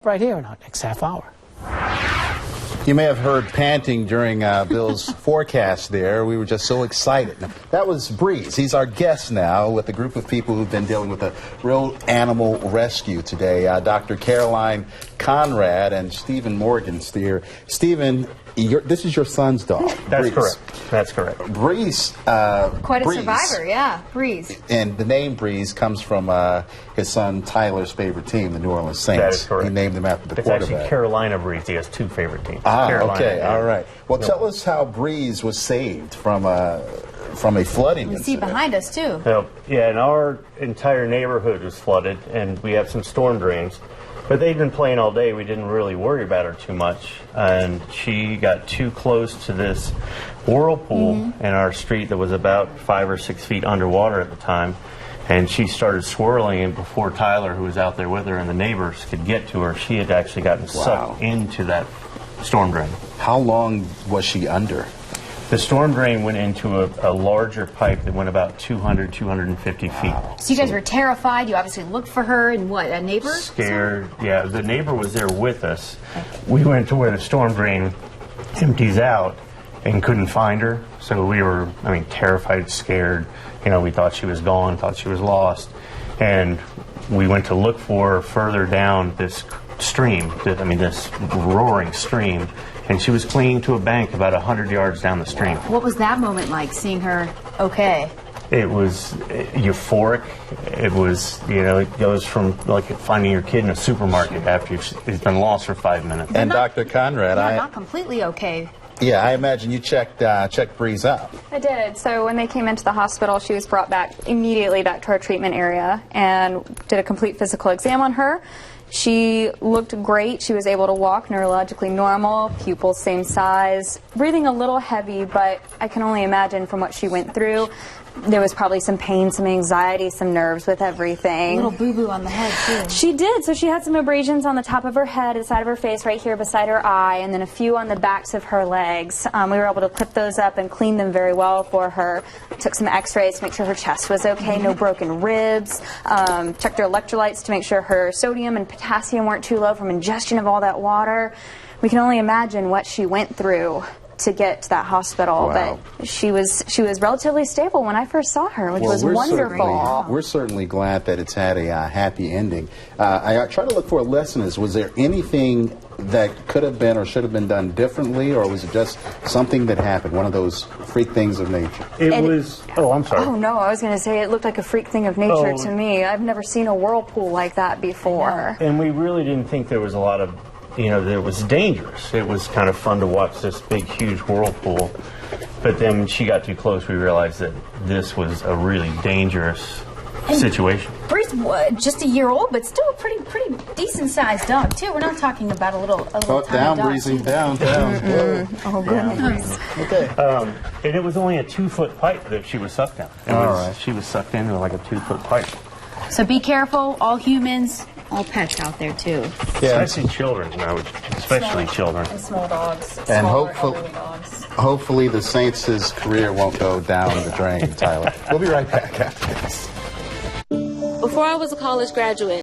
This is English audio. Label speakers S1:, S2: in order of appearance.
S1: right here in our next half hour.
S2: You may have heard panting during Bill's forecast there. We were just so excited. That was Breeze. He's our guest now with a group of people who've been dealing with a real animal rescue today. Dr. Caroline Conrad and Stephen Morgensteer. Stephen, this is your son's dog.
S3: That's
S2: Breeze.
S3: correct. That's correct.
S2: Breeze.
S4: Quite a
S2: Breeze.
S4: survivor, yeah. Breeze.
S2: And the name Breeze comes from his son Tyler's favorite team, the New Orleans Saints.
S3: That is correct.
S2: He named him after the
S3: It's
S2: quarterback.
S3: actually Carolina Breeze. He has two favorite teams.
S2: Ah, okay, all right. Well,
S3: Yep.
S2: tell us how Breeze was saved from a flooding
S4: We see
S2: incident.
S4: behind us, too.
S3: So, yeah, and our entire neighborhood was flooded, and we have some storm drains. But they'd been playing all day. We didn't really worry about her too much. And she got too close to this whirlpool in our street that was about 5 or 6 feet underwater at the time. And she started swirling, and before Tyler, who was out there with her, and the neighbors could get to her, she had actually gotten sucked into that storm drain.
S2: How long was she under?
S3: The storm drain went into a larger pipe that went about 200, 250 feet.
S4: So you guys were terrified. You obviously looked for her, and what, a neighbor?
S3: Scared. Yeah, the neighbor was there with us. We went to where the storm drain empties out and couldn't find her. So we were, terrified, scared. You know, we thought she was gone, thought she was lost. And we went to look for her further down this stream, this roaring stream. And she was clinging to a bank about 100 yards down the stream.
S4: What was that moment like, seeing her okay?
S3: It was euphoric. It was, it goes from like finding your kid in a supermarket after he's been lost for 5 minutes.
S2: And Dr. Conrad,
S4: Not completely okay.
S2: Yeah, I imagine you checked Breeze out.
S5: I did. So when they came into the hospital, she was brought immediately back to our treatment area and did a complete physical exam on her. She looked great. She was able to walk neurologically normal, pupils same size, breathing a little heavy, but I can only imagine from what she went through, there was probably some pain, some anxiety, some nerves with everything.
S4: A little boo-boo on the head, too.
S5: She did. So she had some abrasions on the top of her head, the side of her face, right here beside her eye, and then a few on the backs of her legs. We were able to clip those up and clean them very well for her. Took some x-rays to make sure her chest was okay, no broken ribs. Checked her electrolytes to make sure her sodium and potassium weren't too low from ingestion of all that water. We can only imagine what she went through to get to that hospital.
S2: Wow.
S5: But she was relatively stable when I first saw her, which was wonderful.
S2: We're certainly glad that it's had a happy ending. I try to look for a lesson. Was there anything that could have been or should have been done differently, or was it just something that happened, one of those freak things of nature?
S3: I'm sorry.
S5: Oh, no, I was going to say it looked like a freak thing of nature to me. I've never seen a whirlpool like that before.
S3: And we really didn't think there was a lot of, that it was dangerous. It was kind of fun to watch this big, huge whirlpool. But then when she got too close, we realized that this was a really dangerous situation.
S4: Breeze, just a year old, but still a pretty decent-sized dog, too. We're not talking about a little tiny
S2: down,
S4: dog.
S2: Breezy, down.
S5: Oh, goodness.
S2: Okay.
S3: And it was only a 2-foot pipe that she was sucked down. She was sucked into like a 2-foot pipe.
S4: So be careful, all humans, all pets out there, too.
S2: Yeah.
S3: Especially children, especially children.
S4: And small dogs.
S2: And
S4: smaller, elderly dogs.
S2: hopefully the Saints' career won't go down the drain, Tyler. We'll be right back after this.
S6: Before I was a college graduate,